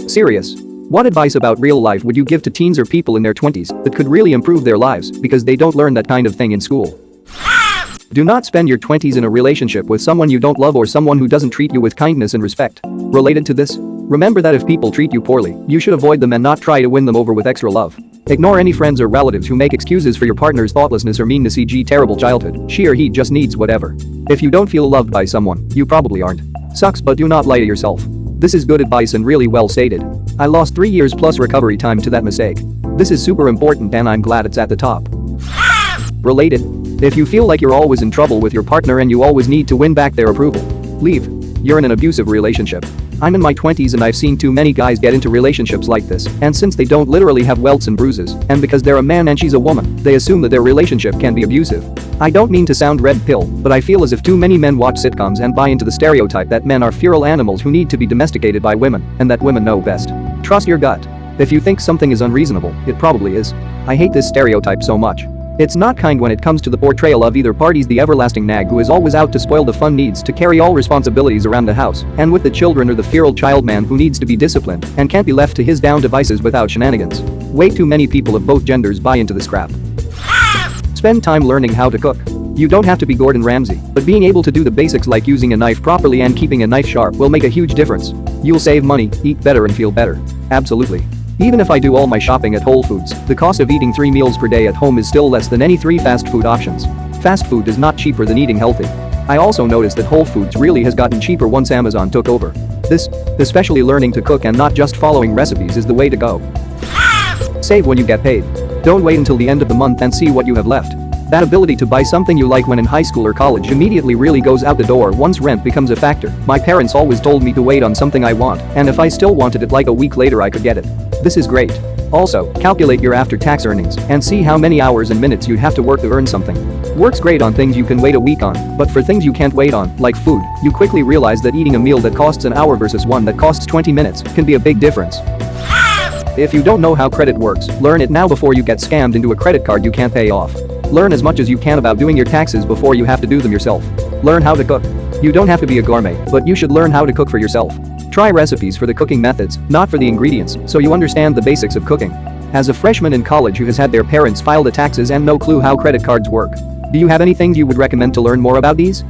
Serious. What advice about real life would you give to teens or people in their 20s that could really improve their lives because they don't learn that kind of thing in school? Do not spend your 20s in a relationship with someone you don't love or someone who doesn't treat you with kindness and respect. Related to this? Remember that if people treat you poorly, you should avoid them and not try to win them over with extra love. Ignore any friends or relatives who make excuses for your partner's thoughtlessness or meanness, e.g. terrible childhood. She or he just needs whatever. If you don't feel loved by someone, you probably aren't. Sucks, but do not lie to yourself. This is good advice and really well stated. I lost 3 years plus recovery time to that mistake. This is super important and I'm glad it's at the top. Related. If you feel like you're always in trouble with your partner and you always need to win back their approval, leave. You're in an abusive relationship. I'm in my 20s and I've seen too many guys get into relationships like this, and since they don't literally have welts and bruises, and because they're a man and she's a woman, they assume that their relationship can be abusive. I don't mean to sound red pill, but I feel as if too many men watch sitcoms and buy into the stereotype that men are feral animals who need to be domesticated by women, and that women know best. Trust your gut. If you think something is unreasonable, it probably is. I hate this stereotype so much. It's not kind when it comes to the portrayal of either party's the everlasting nag who is always out to spoil the fun, needs to carry all responsibilities around the house and with the children, or the feral child man who needs to be disciplined and can't be left to his down devices without shenanigans. Way too many people of both genders buy into this crap. Spend time learning how to cook. You don't have to be Gordon Ramsay, but being able to do the basics like using a knife properly and keeping a knife sharp will make a huge difference. You'll save money, eat better and feel better. Absolutely. Even if I do all my shopping at Whole Foods, the cost of eating 3 meals per day at home is still less than any 3 fast food options. Fast food is not cheaper than eating healthy. I also noticed that Whole Foods really has gotten cheaper once Amazon took over. Especially learning to cook and not just following recipes, is the way to go. Save when you get paid. Don't wait until the end of the month and see what you have left. That ability to buy something you like when in high school or college immediately really goes out the door once rent becomes a factor. My parents always told me to wait on something I want, and if I still wanted it like a week later I could get it. This is great. Also, calculate your after-tax earnings and see how many hours and minutes you have to work to earn something. Works great on things you can wait a week on, but for things you can't wait on, like food, you quickly realize that eating a meal that costs an hour versus one that costs 20 minutes can be a big difference. If you don't know how credit works, learn it now before you get scammed into a credit card you can't pay off. Learn as much as you can about doing your taxes before you have to do them yourself. Learn how to cook. You don't have to be a gourmet, but you should learn how to cook for yourself. Try recipes for the cooking methods, not for the ingredients, so you understand the basics of cooking. As a freshman in college who has had their parents file the taxes and no clue how credit cards work, do you have anything you would recommend to learn more about these?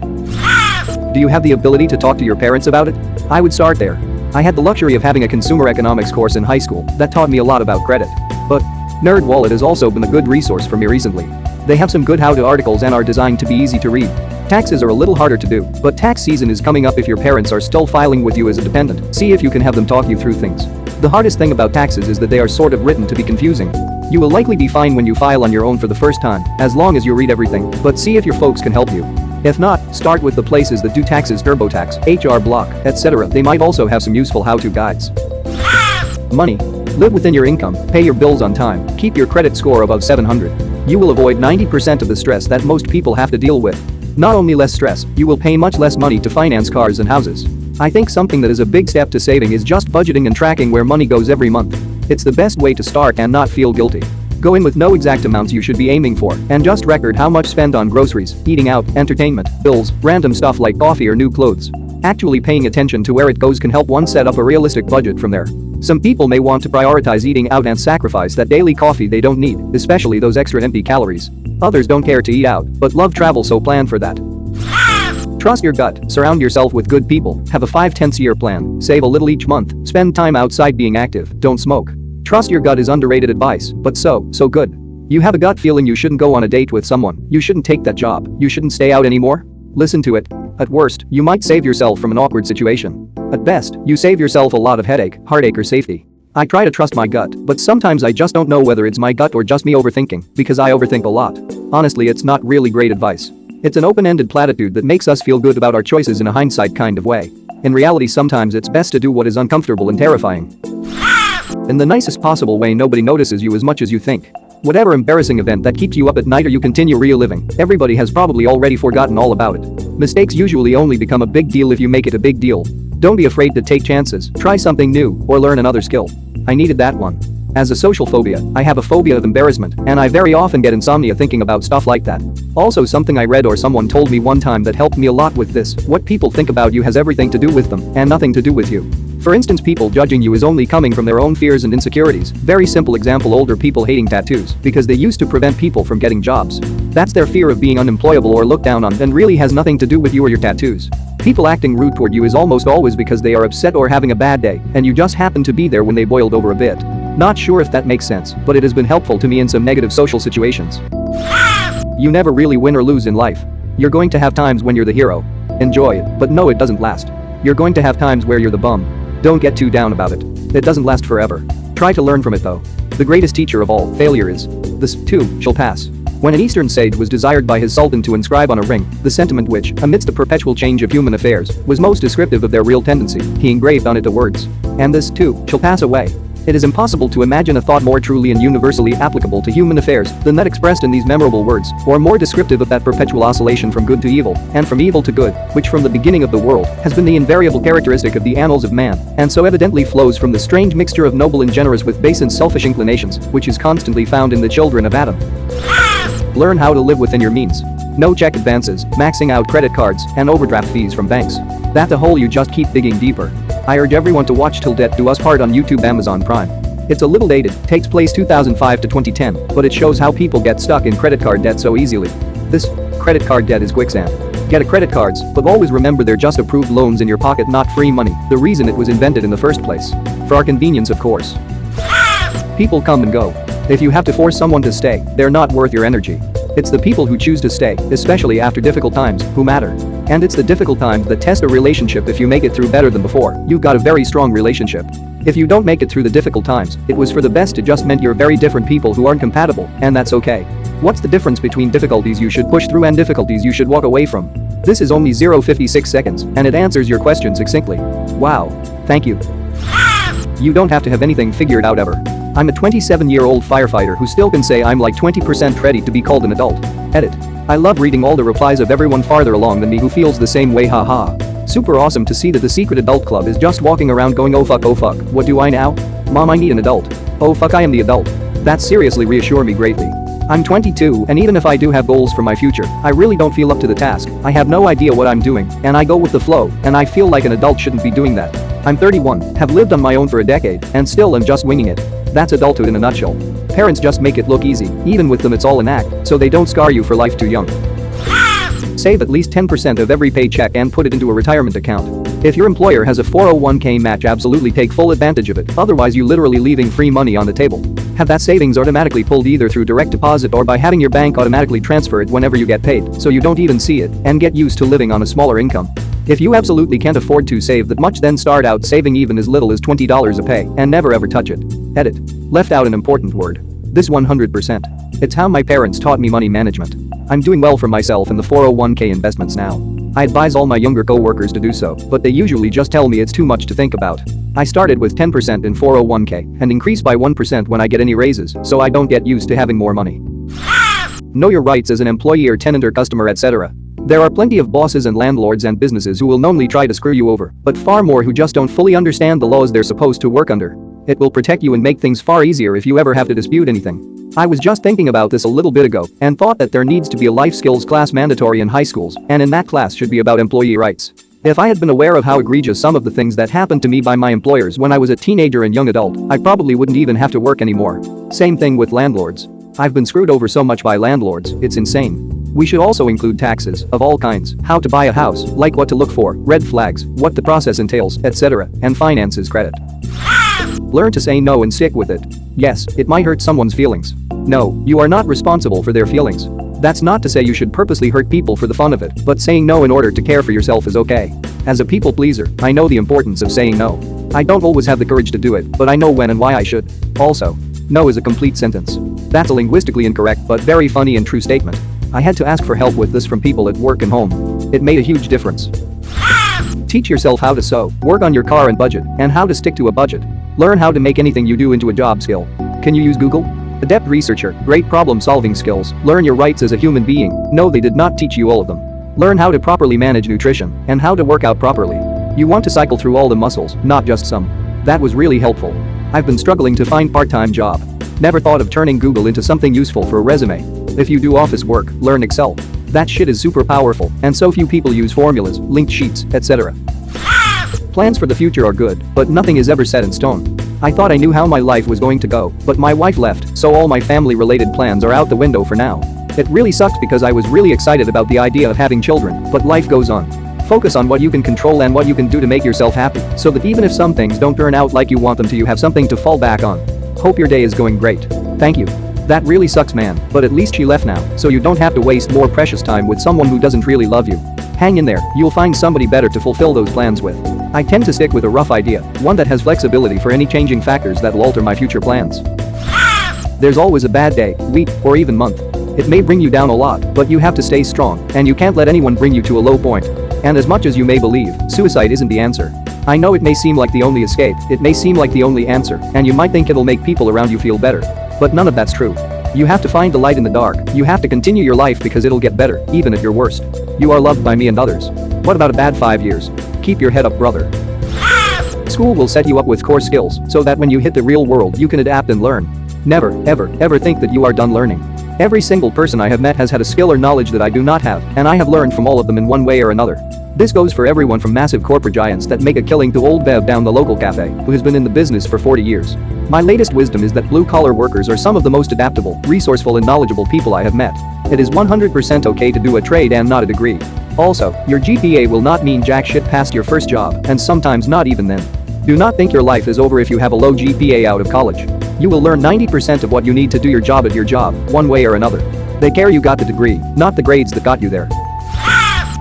Do you have the ability to talk to your parents about it? I would start there. I had the luxury of having a consumer economics course in high school that taught me a lot about credit. But NerdWallet has also been a good resource for me recently. They have some good how-to articles and are designed to be easy to read. Taxes are a little harder to do, but tax season is coming up if your parents are still filing with you as a dependent. See if you can have them talk you through things. The hardest thing about taxes is that they are sort of written to be confusing. You will likely be fine when you file on your own for the first time, as long as you read everything, but see if your folks can help you. If not, start with the places that do taxes: TurboTax, HR Block, etc. They might also have some useful how-to guides. Money. Live within your income, pay your bills on time, keep your credit score above 700. You will avoid 90% of the stress that most people have to deal with. Not only less stress, you will pay much less money to finance cars and houses. I think something that is a big step to saving is just budgeting and tracking where money goes every month. It's the best way to start and not feel guilty. Go in with no exact amounts you should be aiming for and just record how much spent on groceries, eating out, entertainment, bills, random stuff like coffee or new clothes. Actually paying attention to where it goes can help one set up a realistic budget from there. Some people may want to prioritize eating out and sacrifice that daily coffee they don't need, especially those extra empty calories. Others don't care to eat out, but love travel, so plan for that. Trust your gut, surround yourself with good people, have a 5-10-year plan, save a little each month, spend time outside being active, don't smoke. Trust your gut is underrated advice, but so good. You have a gut feeling you shouldn't go on a date with someone, you shouldn't take that job, you shouldn't stay out anymore? Listen to it. At worst, you might save yourself from an awkward situation. At best, you save yourself a lot of headache, heartache or safety. I try to trust my gut, but sometimes I just don't know whether it's my gut or just me overthinking, because I overthink a lot. Honestly, it's not really great advice. It's an open-ended platitude that makes us feel good about our choices in a hindsight kind of way. In reality, sometimes it's best to do what is uncomfortable and terrifying. In the nicest possible way, nobody notices you as much as you think. Whatever embarrassing event that keeps you up at night or you continue reliving, everybody has probably already forgotten all about it. Mistakes usually only become a big deal if you make it a big deal. Don't be afraid to take chances, try something new, or learn another skill. I needed that one. As a social phobia, I have a phobia of embarrassment, and I very often get insomnia thinking about stuff like that. Also, something I read or someone told me one time that helped me a lot with this: what people think about you has everything to do with them and nothing to do with you. For instance, people judging you is only coming from their own fears and insecurities. Very simple example, older people hating tattoos because they used to prevent people from getting jobs. That's their fear of being unemployable or looked down on and really has nothing to do with you or your tattoos. People acting rude toward you is almost always because they are upset or having a bad day and you just happen to be there when they boiled over a bit. Not sure if that makes sense, but it has been helpful to me in some negative social situations. You never really win or lose in life. You're going to have times when you're the hero. Enjoy it, but no, it doesn't last. You're going to have times where you're the bum. Don't get too down about it. It doesn't last forever. Try to learn from it though. The greatest teacher of all, failure is. This, too, shall pass. When an Eastern sage was desired by his sultan to inscribe on a ring the sentiment which, amidst the perpetual change of human affairs, was most descriptive of their real tendency, he engraved on it the words, "And this, too, shall pass away." It is impossible to imagine a thought more truly and universally applicable to human affairs than that expressed in these memorable words, or more descriptive of that perpetual oscillation from good to evil, and from evil to good, which from the beginning of the world has been the invariable characteristic of the annals of man, and so evidently flows from the strange mixture of noble and generous with base and selfish inclinations, which is constantly found in the children of Adam. Learn how to live within your means. No check advances, maxing out credit cards, and overdraft fees from banks. That's a hole you just keep digging deeper. I urge everyone to watch Till Debt Do Us Part on YouTube, Amazon Prime. It's a little dated, takes place 2005 to 2010, but it shows how people get stuck in credit card debt so easily. This credit card debt is quicksand. Get a credit cards, but always remember they're just approved loans in your pocket, not free money, the reason it was invented in the first place. For our convenience, of course. People come and go. If you have to force someone to stay, they're not worth your energy. It's the people who choose to stay, especially after difficult times, who matter. And it's the difficult times that test a relationship. If you make it through better than before, you've got a very strong relationship. If you don't make it through the difficult times, it was for the best. It just meant you're very different people who aren't compatible, and that's okay. What's the difference between difficulties you should push through and difficulties you should walk away from? This is only 0.56 seconds, and it answers your question succinctly. Wow. Thank you. You don't have to have anything figured out ever. I'm a 27-year-old firefighter who still can say I'm like 20% ready to be called an adult. Edit. I love reading all the replies of everyone farther along than me who feels the same way, haha. Super awesome to see that the secret adult club is just walking around going, oh fuck, what do I now? Mom, I need an adult. Oh fuck, I am the adult. That seriously reassure me greatly. I'm 22, and even if I do have goals for my future, I really don't feel up to the task. I have no idea what I'm doing, and I go with the flow, and I feel like an adult shouldn't be doing that. I'm 31, have lived on my own for a decade, and still am just winging it. That's adulthood in a nutshell. Parents just make it look easy, even with them it's all an act, so they don't scar you for life too young. Save at least 10% of every paycheck and put it into a retirement account. If your employer has a 401k match, absolutely take full advantage of it, otherwise you literally leaving free money on the table. Have that savings automatically pulled either through direct deposit or by having your bank automatically transfer it whenever you get paid, so you don't even see it, and get used to living on a smaller income. If you absolutely can't afford to save that much, then start out saving even as little as $20 a pay and never ever touch it. Edit. Left out an important word. This 100%. It's how my parents taught me money management. I'm doing well for myself in the 401k investments now. I advise all my younger co-workers to do so, but they usually just tell me it's too much to think about. I started with 10% in 401k and increase by 1% when I get any raises, so I don't get used to having more money. Know your rights as an employee or tenant or customer, etc. There are plenty of bosses and landlords and businesses who will knowingly try to screw you over, but far more who just don't fully understand the laws they're supposed to work under. It will protect you and make things far easier if you ever have to dispute anything. I was just thinking about this a little bit ago and thought that there needs to be a life skills class mandatory in high schools, and in that class should be about employee rights. If I had been aware of how egregious some of the things that happened to me by my employers when I was a teenager and young adult, I probably wouldn't even have to work anymore. Same thing with landlords. I've been screwed over so much by landlords, it's insane. We should also include taxes of all kinds, how to buy a house, like what to look for, red flags, what the process entails, etc., and finances, credit. Learn to say no and stick with it. Yes, it might hurt someone's feelings. No, you are not responsible for their feelings. That's not to say you should purposely hurt people for the fun of it, but saying no in order to care for yourself is okay. As a people pleaser, I know the importance of saying no. I don't always have the courage to do it, but I know when and why I should. Also, no is a complete sentence. That's a linguistically incorrect but very funny and true statement. I had to ask for help with this from people at work and home. It made a huge difference. Teach yourself how to sew, work on your car and budget, and how to stick to a budget. Learn how to make anything you do into a job skill. Can you use Google? Adept researcher, great problem-solving skills, learn your rights as a human being. No, they did not teach you all of them. Learn how to properly manage nutrition, and how to work out properly. You want to cycle through all the muscles, not just some. That was really helpful. I've been struggling to find part-time job. Never thought of turning Google into something useful for a resume. If you do office work, learn Excel. That shit is super powerful, and so few people use formulas, linked sheets, etc. Plans for the future are good, but nothing is ever set in stone. I thought I knew how my life was going to go, but my wife left, so all my family-related plans are out the window for now. It really sucks because I was really excited about the idea of having children, but life goes on. Focus on what you can control and what you can do to make yourself happy, so that even if some things don't turn out like you want them to, you have something to fall back on. Hope your day is going great. Thank you. That really sucks, man, but at least she left now, so you don't have to waste more precious time with someone who doesn't really love you. Hang in there, you'll find somebody better to fulfill those plans with. I tend to stick with a rough idea, one that has flexibility for any changing factors that will alter my future plans. There's always a bad day, week, or even month. It may bring you down a lot, but you have to stay strong, and you can't let anyone bring you to a low point. And as much as you may believe, suicide isn't the answer. I know it may seem like the only escape, it may seem like the only answer, and you might think it'll make people around you feel better. But none of that's true. You have to find the light in the dark, you have to continue your life because it'll get better, even at your worst. You are loved by me and others. What about a bad 5 years? Keep your head up, brother. School will set you up with core skills, so that when you hit the real world you can adapt and learn. Never, ever think that you are done learning. Every single person I have met has had a skill or knowledge that I do not have, and I have learned from all of them in one way or another. This goes for everyone from massive corporate giants that make a killing to old Bev down the local cafe, who has been in the business for 40 years. My latest wisdom is that blue-collar workers are some of the most adaptable, resourceful and knowledgeable people I have met. It is 100% okay to do a trade and not a degree. Also, your GPA will not mean jack shit past your first job, and sometimes not even then. Do not think your life is over if you have a low GPA out of college. You will learn 90% of what you need to do your job at your job, one way or another. They care you got the degree, not the grades that got you there.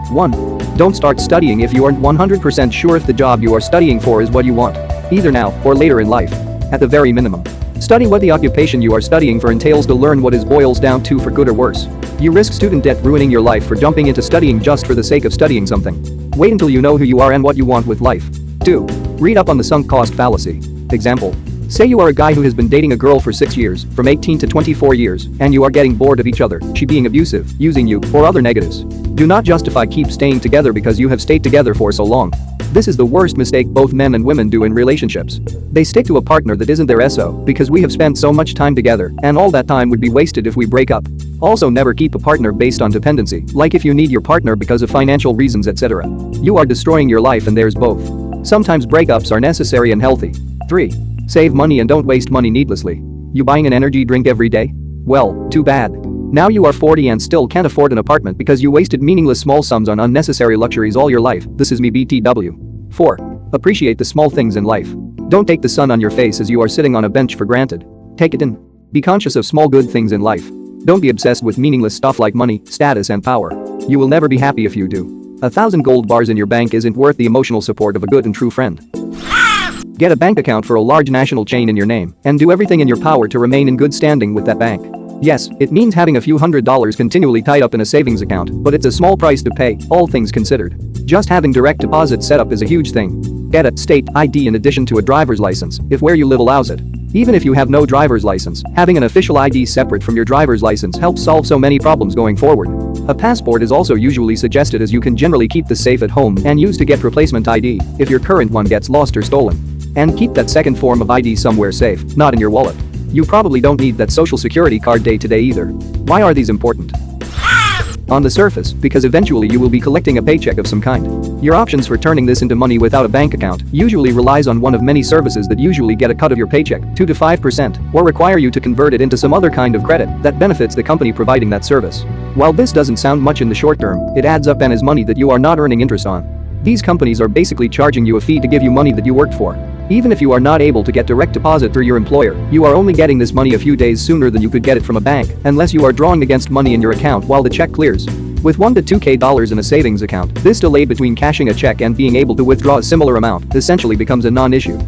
1. Don't start studying if you aren't 100% sure if the job you are studying for is what you want. Either now or later in life. At the very minimum. Study what the occupation you are studying for entails to learn what it boils down to for good or worse. You risk student debt ruining your life for jumping into studying just for the sake of studying something. Wait until you know who you are and what you want with life. 2. Read up on the sunk cost fallacy. Example. Say you are a guy who has been dating a girl for 6 years, from 18 to 24 years, and you are getting bored of each other, she being abusive, using you, or other negatives. Do not justify keep staying together because you have stayed together for so long. This is the worst mistake both men and women do in relationships. They stick to a partner that isn't their SO because we have spent so much time together, and all that time would be wasted if we break up. Also, never keep a partner based on dependency, like if you need your partner because of financial reasons, etc. You are destroying your life and theirs both. Sometimes breakups are necessary and healthy. 3. Save money and don't waste money needlessly. You buying an energy drink every day? Well, too bad. Now you are 40 and still can't afford an apartment because you wasted meaningless small sums on unnecessary luxuries all your life. This is me, BTW. 4. Appreciate the small things in life. Don't take the sun on your face as you are sitting on a bench for granted. Take it in. Be conscious of small good things in life. Don't be obsessed with meaningless stuff like money, status and power. You will never be happy if you do. 1,000 gold bars in your bank isn't worth the emotional support of a good and true friend. Get a bank account for a large national chain in your name and do everything in your power to remain in good standing with that bank. Yes, it means having a few $100s continually tied up in a savings account, but it's a small price to pay, all things considered. Just having direct deposit set up is a huge thing. Get a state ID in addition to a driver's license, if where you live allows it. Even if you have no driver's license, having an official ID separate from your driver's license helps solve so many problems going forward. A passport is also usually suggested as you can generally keep the safe at home and use to get replacement ID if your current one gets lost or stolen. And keep that second form of ID somewhere safe, not in your wallet. You probably don't need that social security card day to day either. Why are these important? On the surface, because eventually you will be collecting a paycheck of some kind. Your options for turning this into money without a bank account usually relies on one of many services that usually get a cut of your paycheck, 2 to 5%, or require you to convert it into some other kind of credit that benefits the company providing that service. While this doesn't sound much in the short term, it adds up and is money that you are not earning interest on. These companies are basically charging you a fee to give you money that you worked for. Even if you are not able to get direct deposit through your employer, you are only getting this money a few days sooner than you could get it from a bank, unless you are drawing against money in your account while the check clears. With $1 to $2K in a savings account, this delay between cashing a check and being able to withdraw a similar amount essentially becomes a non-issue.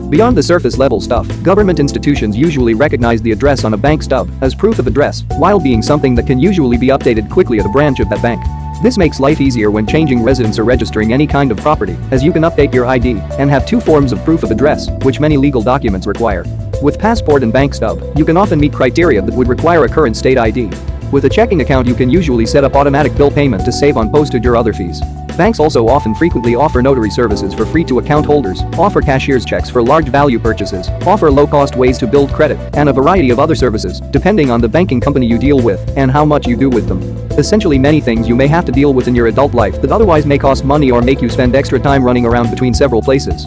Beyond the surface level stuff, government institutions usually recognize the address on a bank stub as proof of address, while being something that can usually be updated quickly at a branch of that bank. This makes life easier when changing residence or registering any kind of property, as you can update your ID and have 2 forms of proof of address, which many legal documents require. With passport and bank stub, you can often meet criteria that would require a current state ID. With a checking account, you can usually set up automatic bill payment to save on postage or other fees. Banks also frequently offer notary services for free to account holders, offer cashier's checks for large value purchases, offer low-cost ways to build credit, and a variety of other services, depending on the banking company you deal with and how much you do with them. Essentially many things you may have to deal with in your adult life that otherwise may cost money or make you spend extra time running around between several places.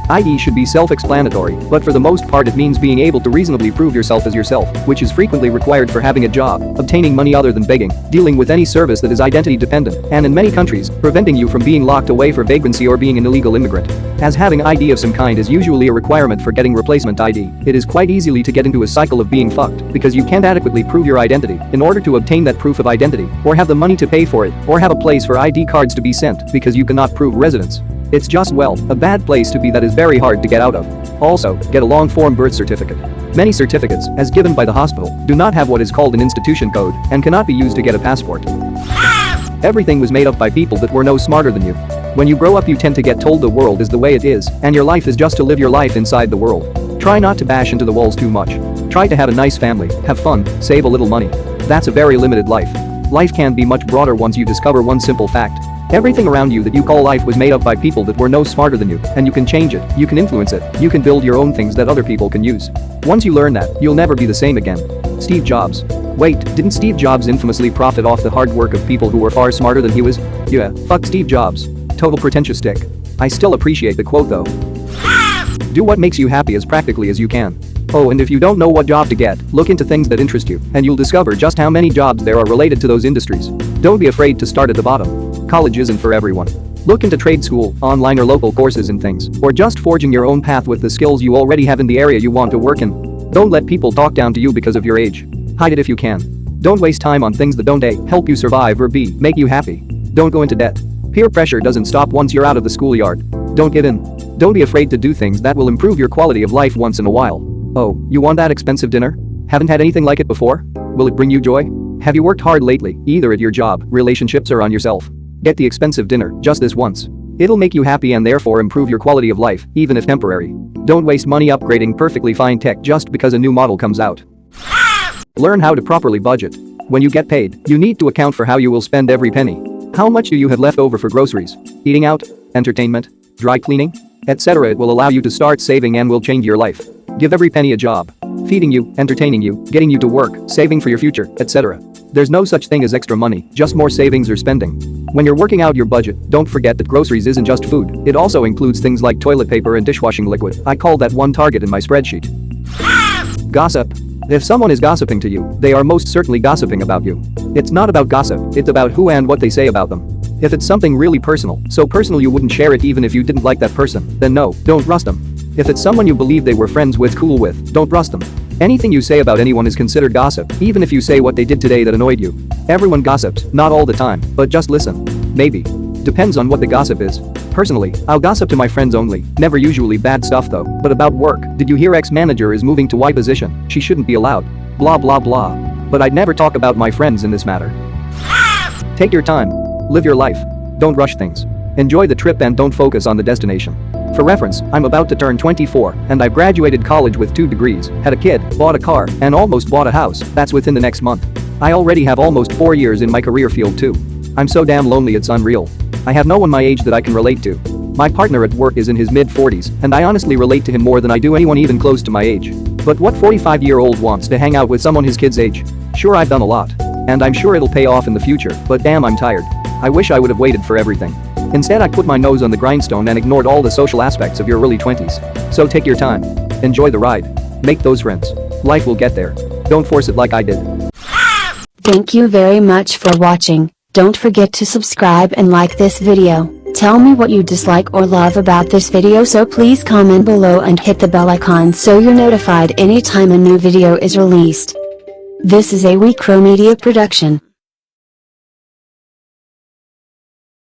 ID should be self-explanatory, but for the most part it means being able to reasonably prove yourself as yourself, which is frequently required for having a job, obtaining money other than begging, dealing with any service that is identity dependent, and in many countries, preventing you from being locked away for vagrancy or being an illegal immigrant. As having ID of some kind is usually a requirement for getting replacement ID, it is quite easily to get into a cycle of being fucked because you can't adequately prove your identity in order to obtain that proof of identity, or have the money to pay for it, or have a place for ID cards to be sent because you cannot prove residence. It's just, well, a bad place to be that is very hard to get out of. Also, get a long-form birth certificate. Many certificates, as given by the hospital, do not have what is called an institution code and cannot be used to get a passport. Everything was made up by people that were no smarter than you. When you grow up you tend to get told the world is the way it is, and your life is just to live your life inside the world. Try not to bash into the walls too much. Try to have a nice family, have fun, save a little money. That's a very limited life. Life can be much broader once you discover one simple fact. Everything around you that you call life was made up by people that were no smarter than you, and you can change it, you can influence it, you can build your own things that other people can use. Once you learn that, you'll never be the same again. Steve Jobs. Wait, didn't Steve Jobs infamously profit off the hard work of people who were far smarter than he was? Yeah, fuck Steve Jobs. Total pretentious dick. I still appreciate the quote though. Do what makes you happy as practically as you can. Oh, and if you don't know what job to get, look into things that interest you, and you'll discover just how many jobs there are related to those industries. Don't be afraid to start at the bottom. College isn't for everyone. Look into trade school, online or local courses and things, or just forging your own path with the skills you already have in the area you want to work in. Don't let people talk down to you because of your age. Hide it if you can. Don't waste time on things that don't A, help you survive, or B, make you happy. Don't go into debt. Peer pressure doesn't stop once you're out of the schoolyard. Don't give in. Don't be afraid to do things that will improve your quality of life once in a while. Oh, you want that expensive dinner? Haven't had anything like it before? Will it bring you joy? Have you worked hard lately, either at your job, relationships, or on yourself? Get the expensive dinner, just this once. It'll make you happy and therefore improve your quality of life, even if temporary. Don't waste money upgrading perfectly fine tech just because a new model comes out. Learn how to properly budget. When you get paid, you need to account for how you will spend every penny. How much do you have left over for groceries, eating out, entertainment, dry cleaning, etc. It will allow you to start saving and will change your life. Give every penny a job. Feeding you, entertaining you, getting you to work, saving for your future, etc. There's no such thing as extra money, just more savings or spending. When you're working out your budget, don't forget that groceries isn't just food, it also includes things like toilet paper and dishwashing liquid. I call that one target in my spreadsheet. Gossip. If someone is gossiping to you, they are most certainly gossiping about you. It's not about gossip, it's about who and what they say about them. If it's something really personal, so personal you wouldn't share it even if you didn't like that person, then no, don't trust them. If it's someone you believe they were friends with, cool with, don't trust them. Anything you say about anyone is considered gossip, even if you say what they did today that annoyed you. Everyone gossips, not all the time, but just listen. Maybe. Depends on what the gossip is. Personally, I'll gossip to my friends only, never usually bad stuff though, but about work. Did you hear X-manager is moving to Y position? She shouldn't be allowed. Blah blah blah. But I'd never talk about my friends in this matter. Take your time. Live your life. Don't rush things. Enjoy the trip and don't focus on the destination. For reference, I'm about to turn 24, and I've graduated college with 2 degrees, had a kid, bought a car, and almost bought a house. That's within the next month. I already have almost 4 years in my career field too. I'm so damn lonely it's unreal. I have no one my age that I can relate to. My partner at work is in his mid-40s, and I honestly relate to him more than I do anyone even close to my age. But what 45-year-old wants to hang out with someone his kid's age? Sure, I've done a lot. And I'm sure it'll pay off in the future, but damn, I'm tired. I wish I would have waited for everything. Instead, I put my nose on the grindstone and ignored all the social aspects of your early 20s. So take your time. Enjoy the ride. Make those friends. Life will get there. Don't force it like I did. Thank you very much for watching. Don't forget to subscribe and like this video. Tell me what you dislike or love about this video, so please comment below and hit the bell icon so you're notified anytime a new video is released. This is a WeCrow Media production.